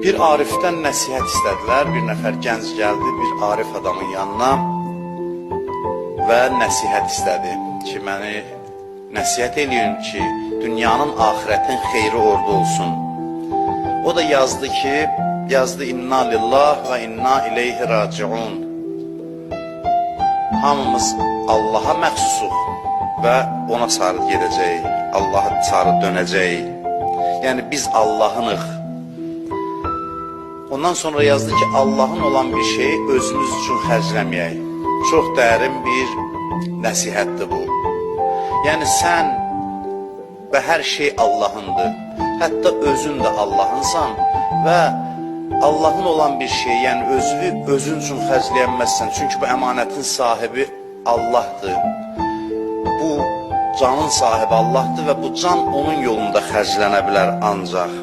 Bir Arifdən nəsihət istədilər. Bir nəfər gənc gəldi bir Arif adamın yanına və nəsihət istədi ki, məni nəsihət eləyin ki, dünyanın, axirətin xeyri orada olsun. O da yazdı ki, inna lillah və inna ileyhi raciun. Hamımız Allaha məxsusuq və ona sarı gedəcəyik, Allaha sarı dönəcəyik. Yəni biz Allahınıq. Ondan sonra yazdı ki, Allahın olan bir şeyi özümüz üçün xərcləməyək. Çox dərin bir nəsihətdir bu. Yəni sən və hər şey Allahındır. Hətta özün də Allahınsan və Allahın olan bir şey, yəni özün üçün xərcləyənməzsən. Çünki bu əmanətin sahibi Allahdır. Bu canın sahibi Allahdır və bu can onun yolunda xərclənə bilər ancaq.